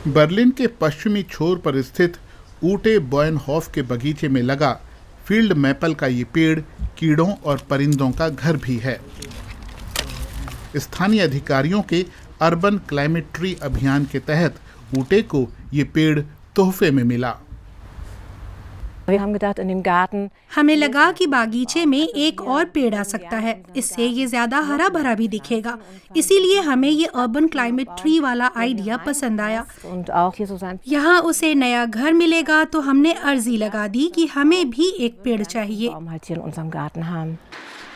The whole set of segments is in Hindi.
बर्लिन के पश्चिमी छोर पर स्थित ऊटे बॉयनहॉफ के बगीचे में लगा फील्ड मैपल का ये पेड़ कीड़ों और परिंदों का घर भी है। स्थानीय अधिकारियों के अर्बन क्लाइमेट ट्री अभियान के तहत ऊटे को ये पेड़ तोहफे में मिला। हमें लगा कि बागीचे में एक और पेड़ आ सकता है, इससे ये ज्यादा हरा भरा भी दिखेगा। इसीलिए हमें ये अर्बन क्लाइमेट ट्री वाला आइडिया पसंद आया। यहाँ उसे नया घर मिलेगा तो हमने अर्जी लगा दी कि हमें भी एक पेड़ चाहिए।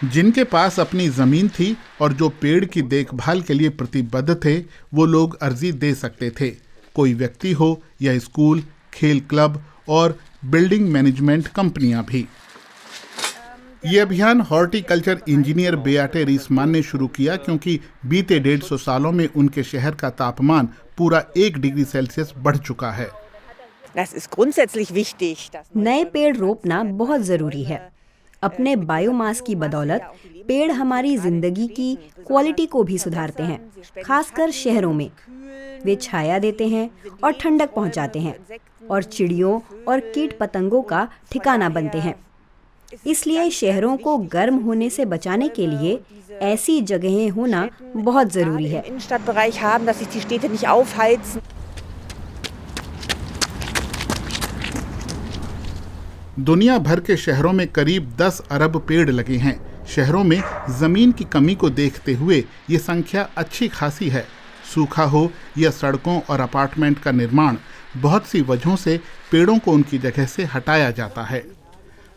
जिनके पास अपनी जमीन थी और जो पेड़ की देखभाल के लिए प्रतिबद्ध थे, वो लोग अर्जी दे सकते थे। कोई व्यक्ति हो या स्कूल, खेल क्लब और बिल्डिंग मैनेजमेंट कंपनियां भी। ये अभियान हॉर्टिकल्चर इंजीनियर बेआटे रीसमान ने शुरू किया क्योंकि बीते 150 सालों में उनके शहर का तापमान पूरा 1 डिग्री सेल्सियस बढ़ चुका है। नए पेड़ रोपना बहुत जरूरी है। अपने बायोमास की बदौलत पेड़ हमारी जिंदगी की क्वालिटी को भी सुधारते हैं, खासकर शहरों में। वे छाया देते हैं और ठंडक पहुंचाते हैं और चिड़ियों और कीट पतंगों का ठिकाना बनते हैं। इसलिए शहरों को गर्म होने से बचाने के लिए ऐसी जगहें होना बहुत जरूरी है। दुनिया भर के शहरों में करीब 10 अरब पेड़ लगे हैं। शहरों में जमीन की कमी को देखते हुए ये संख्या अच्छी खासी है। सूखा हो या सड़कों और अपार्टमेंट का निर्माण, बहुत सी वजहों से पेड़ों को उनकी जगह से हटाया जाता है।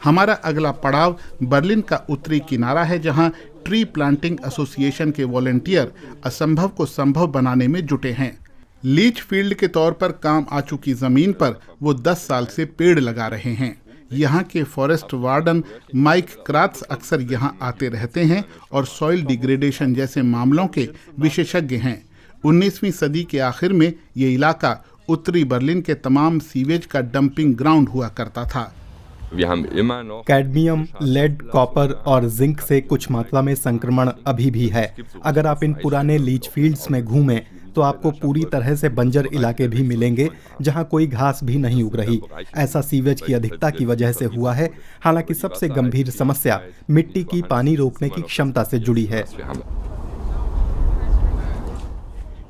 हमारा अगला पड़ाव बर्लिन का उत्तरी किनारा है, जहां ट्री प्लांटिंग एसोसिएशन के वॉलंटियर असंभव को संभव बनाने में जुटे हैं। लीच फील्ड के तौर पर काम आ चुकी जमीन पर वो 10 साल से पेड़ लगा रहे हैं। यहाँ के फॉरेस्ट वार्डन माइक क्रात्स अक्सर यहाँ आते रहते हैं और सॉइल डिग्रेडेशन जैसे मामलों के विशेषज्ञ हैं। 19वीं सदी के आखिर में ये इलाका उत्तरी बर्लिन के तमाम सीवेज का डंपिंग ग्राउंड हुआ करता था। कैडमियम, लेड, कॉपर और जिंक से कुछ मात्रा में संक्रमण अभी भी है। अगर आप इन पुराने लीच फील्ड्स में घूमें तो आपको पूरी तरह से बंजर इलाके भी मिलेंगे, जहां कोई घास भी नहीं उग रही। ऐसा सीवेज की अधिकता की वजह से हुआ है। हालांकि सबसे गंभीर समस्या मिट्टी की पानी रोकने की क्षमता से जुड़ी है।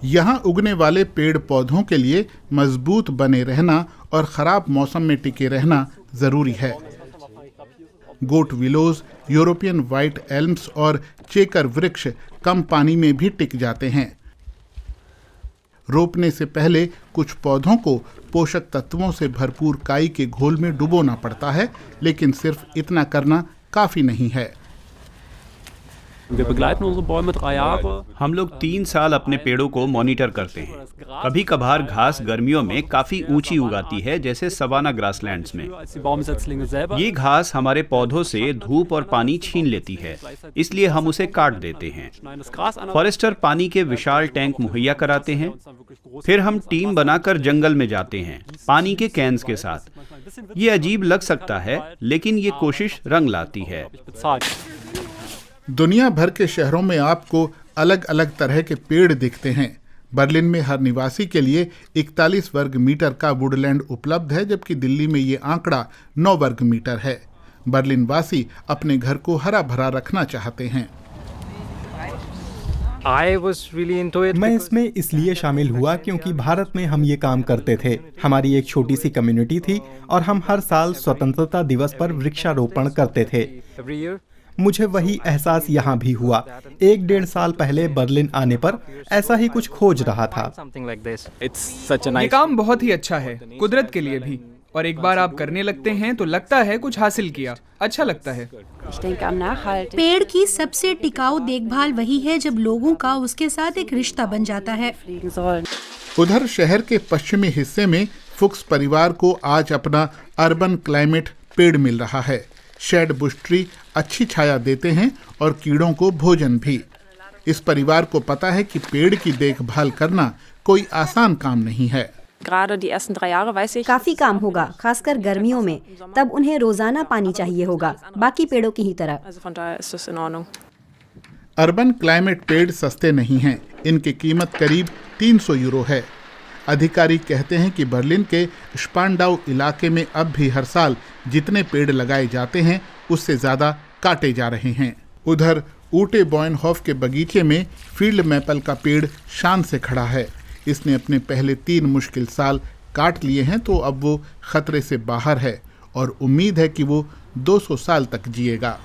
यहाँ उगने वाले पेड़ पौधों के लिए मजबूत बने रहना और खराब मौसम में टिके रहना जरूरी है। गोट विलोज, यूरोपियन व्हाइट एल्म्स और चेकर वृक्ष कम पानी में भी टिक जाते हैं। रोपने से पहले कुछ पौधों को पोषक तत्वों से भरपूर काई के घोल में डुबोना पड़ता है, लेकिन सिर्फ इतना करना काफी नहीं है। हम लोग 3 साल अपने पेड़ों को मॉनिटर करते हैं। कभी कभार घास गर्मियों में काफी ऊंची उगाती है, जैसे सवाना ग्रासलैंड्स में। ये घास हमारे पौधों से धूप और पानी छीन लेती है, इसलिए हम उसे काट देते हैं। फॉरेस्टर पानी के विशाल टैंक मुहैया कराते हैं। फिर हम टीम बनाकर जंगल में जाते हैं पानी के कैन्स के साथ। ये अजीब लग सकता है, लेकिन ये कोशिश रंग लाती है। दुनिया भर के शहरों में आपको अलग अलग तरह के पेड़ दिखते हैं। बर्लिन में हर निवासी के लिए 41 वर्ग मीटर का वुडलैंड उपलब्ध है, जबकि दिल्ली में ये आंकड़ा 9 वर्ग मीटर है। बर्लिन वासी अपने घर को हरा भरा रखना चाहते हैं। मैं इसमें इसलिए शामिल हुआ क्योंकि भारत में हम ये काम करते थे। हमारी एक छोटी सी कम्युनिटी थी और हम हर साल स्वतंत्रता दिवस पर वृक्षारोपण करते थे। मुझे वही एहसास यहाँ भी हुआ। 1-1.5 साल पहले बर्लिन आने पर ऐसा ही कुछ खोज रहा था। ये काम बहुत ही अच्छा है, कुदरत के लिए भी। और एक बार आप करने लगते हैं तो लगता है कुछ हासिल किया, अच्छा लगता है। पेड़ की सबसे टिकाऊ देखभाल वही है जब लोगों का उसके साथ एक रिश्ता बन जाता है। उधर शहर के पश्चिमी हिस्से में फुक्स परिवार को आज अपना अर्बन क्लाइमेट पेड़ मिल रहा है। शेड बुश ट्री अच्छी छाया देते हैं और कीड़ों को भोजन भी। इस परिवार को पता है कि पेड़ की देखभाल करना कोई आसान काम नहीं है। काफी काम होगा, खासकर गर्मियों में। तब उन्हें रोजाना पानी चाहिए होगा, बाकी पेड़ों की ही तरह। अर्बन क्लाइमेट पेड़ सस्ते नहीं हैं। इनकी कीमत करीब 300 यूरो है। अधिकारी कहते हैं कि बर्लिन के स्पांडाउ इलाके में अब भी हर साल जितने पेड़ लगाए जाते हैं उससे ज़्यादा काटे जा रहे हैं। उधर ऊटे बॉयनहॉफ के बगीचे में फील्ड मैपल का पेड़ शान से खड़ा है। इसने अपने पहले 3 मुश्किल साल काट लिए हैं, तो अब वो खतरे से बाहर है और उम्मीद है कि वो 200 साल तक जिएगा।